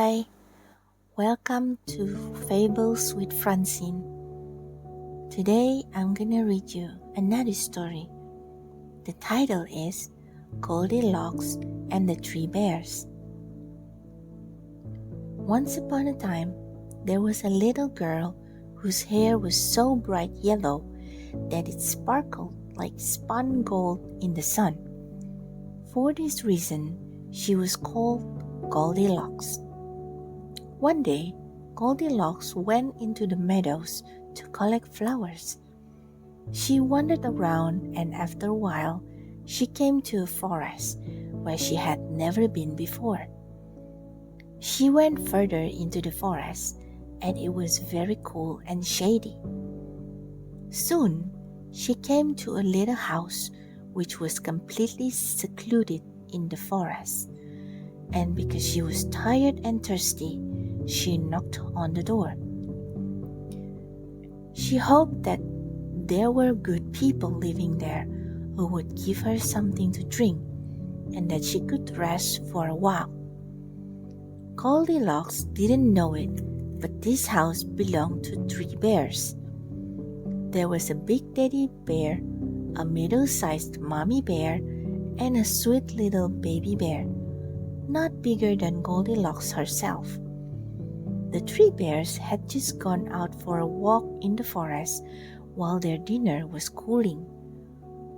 Hi, welcome to Fables with Francine. Today I'm gonna read you another story. The title is Goldilocks and the Three Bears. Once upon a time, there was a little girl whose hair was so bright yellow that it sparkled like spun gold in the sun. For this reason, she was called Goldilocks. One day, Goldilocks went into the meadows to collect flowers. She wandered around, and after a while, she came to a forest where she had never been before. She went further into the forest, and it was very cool and shady. Soon, she came to a little house which was completely secluded in the forest, and because she was tired and thirsty, she knocked on the door. She hoped that there were good people living there who would give her something to drink and that she could rest for a while. Goldilocks didn't know it, but this house belonged to three bears. There was a big teddy bear, a middle-sized mommy bear, and a sweet little baby bear, not bigger than Goldilocks herself. The three bears had just gone out for a walk in the forest while their dinner was cooling.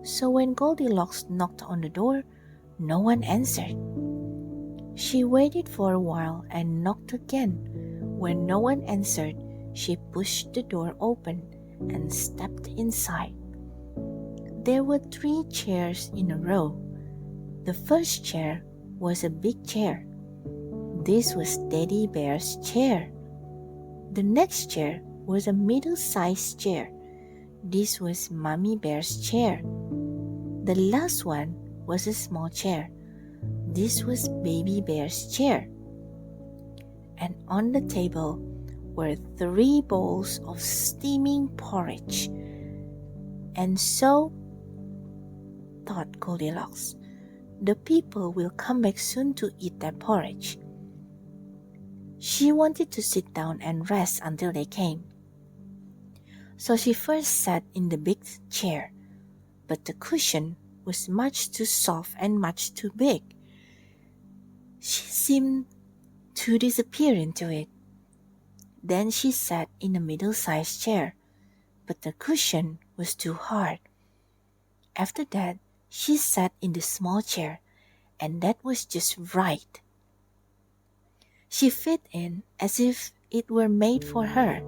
So when Goldilocks knocked on the door, no one answered. She waited for a while and knocked again. When no one answered, she pushed the door open and stepped inside. There were three chairs in a row. The first chair was a big chair. This was Teddy Bear's chair. The next chair was a middle-sized chair. This was Mommy Bear's chair. The last one was a small chair. This was Baby Bear's chair. And on the table were 3 bowls of steaming porridge. And so, thought Goldilocks, the people will come back soon to eat their porridge. She wanted to sit down and rest until they came. So she first sat in the big chair, but the cushion was much too soft and much too big. She seemed to disappear into it. Then she sat in a middle-sized chair, but the cushion was too hard. After that, she sat in the small chair, and that was just right. She fit in as if it were made for her.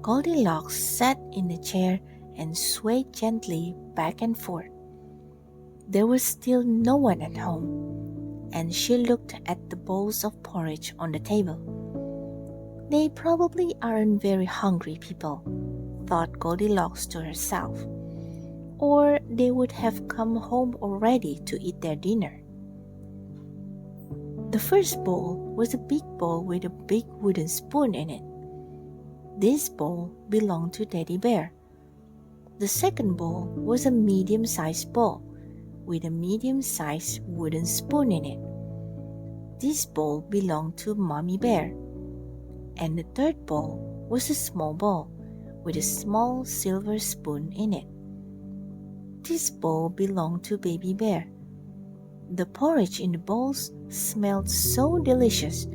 Goldilocks sat in the chair and swayed gently back and forth. There was still no one at home, and she looked at the bowls of porridge on the table. They probably aren't very hungry people, thought Goldilocks to herself, or they would have come home already to eat their dinner. The first bowl was a big bowl with a big wooden spoon in it. This bowl belonged to Teddy Bear. The second bowl was a medium-sized bowl with a medium-sized wooden spoon in it. This bowl belonged to Mommy Bear. And the third bowl was a small bowl with a small silver spoon in it. This bowl belonged to Baby Bear. The porridge in the bowls smelled so delicious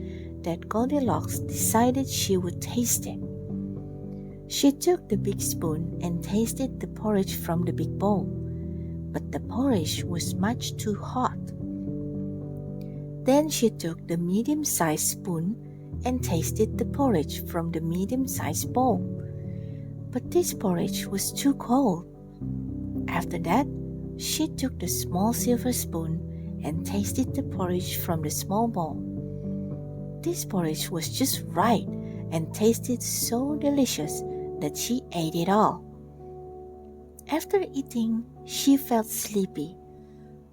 that Goldilocks decided she would taste it. She took the big spoon and tasted the porridge from the big bowl, but the porridge was much too hot. Then she took the medium-sized spoon and tasted the porridge from the medium-sized bowl, but this porridge was too cold. After that, she took the small silver spoon and tasted the porridge from the small bowl. This porridge was just right and tasted so delicious that she ate it all. After eating, she felt sleepy,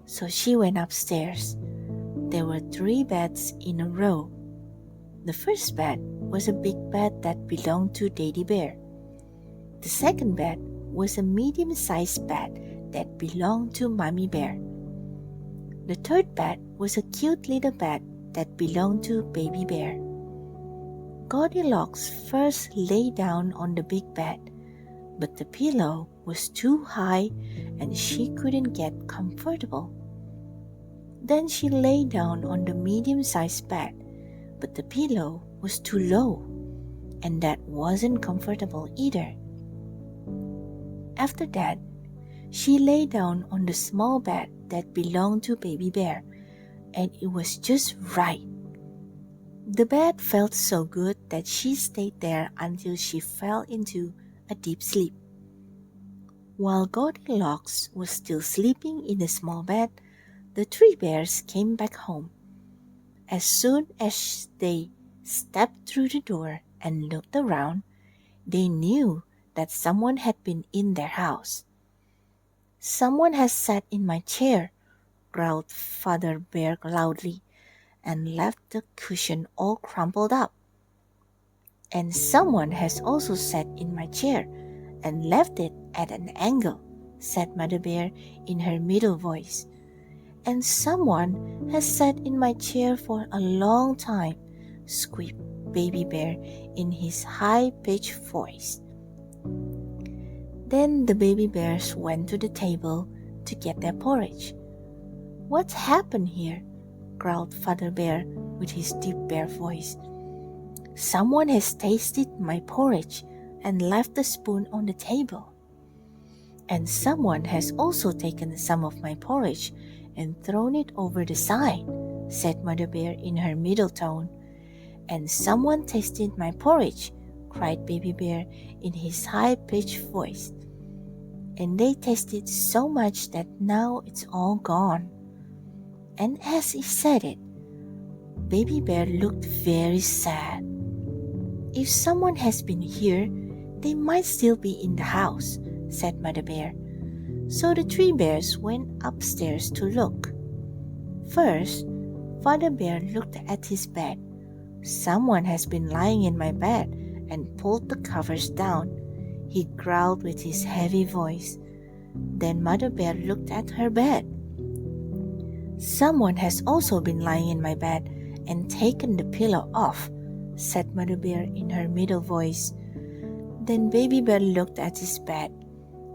so she went upstairs. There were 3 beds in a row. The first bed was a big bed that belonged to Teddy Bear. The second bed was a medium-sized bed that belonged to Mommy Bear. The third bed was a cute little bed that belonged to Baby Bear. Goldilocks first lay down on the big bed, but the pillow was too high and she couldn't get comfortable. Then she lay down on the medium-sized bed, but the pillow was too low, and that wasn't comfortable either. After that, she lay down on the small bed that belonged to Baby Bear, and it was just right. The bed felt so good that she stayed there until she fell into a deep sleep. While Goldilocks was still sleeping in the small bed, the three bears came back home. As soon as they stepped through the door and looked around, they knew that someone had been in their house. "Someone has sat in my chair," growled Father Bear loudly, and left the cushion all crumpled up. "And someone has also sat in my chair and left it at an angle," said Mother Bear in her middle voice. "And someone has sat in my chair for a long time," squeaked Baby Bear in his high-pitched voice. Then the baby bears went to the table to get their porridge. "What's happened here?" growled Father Bear with his deep bear voice. "Someone has tasted my porridge and left the spoon on the table. And someone has also taken some of my porridge and thrown it over the side," said Mother Bear in her middle tone. "And someone tasted my porridge," cried Baby Bear in his high-pitched voice. "And they tasted so much that now it's all gone." And as he said it, Baby Bear looked very sad. "If someone has been here, they might still be in the house," said Mother Bear. So the three bears went upstairs to look. First, Father Bear looked at his bed. "Someone has been lying in my bed and pulled the covers down," he growled with his heavy voice. Then Mother Bear looked at her bed. "Someone has also been lying in my bed and taken the pillow off," said Mother Bear in her middle voice. Then Baby Bear looked at his bed,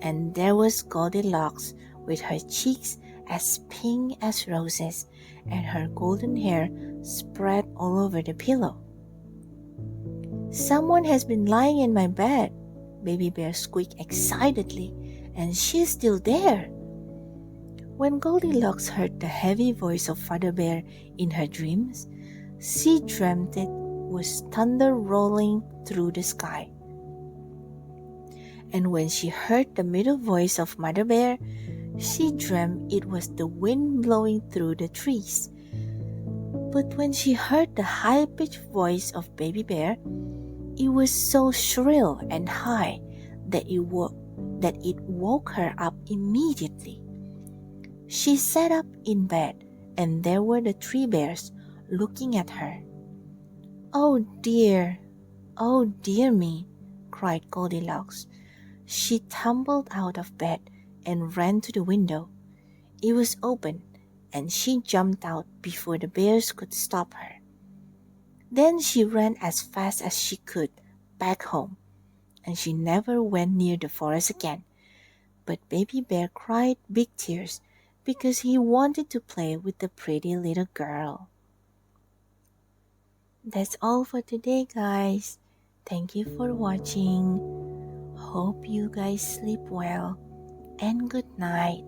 and there was Goldilocks with her cheeks as pink as roses and her golden hair spread all over the pillow. "Someone has been lying in my bed," Baby Bear squeaked excitedly, "and she's still there." When Goldilocks heard the heavy voice of Father Bear in her dreams, she dreamt it was thunder rolling through the sky. And when she heard the middle voice of Mother Bear, she dreamt it was the wind blowing through the trees. But when she heard the high-pitched voice of Baby Bear, it was so shrill and high that it woke her up immediately. She sat up in bed, and there were the three bears looking at her. Oh dear me," cried Goldilocks. She tumbled out of bed and ran to the window. It was open, and she jumped out before the bears could stop her. Then she ran as fast as she could back home, and she never went near the forest again. But Baby Bear cried big tears because he wanted to play with the pretty little girl. That's all for today, guys. Thank you for watching. Hope you guys sleep well, and good night.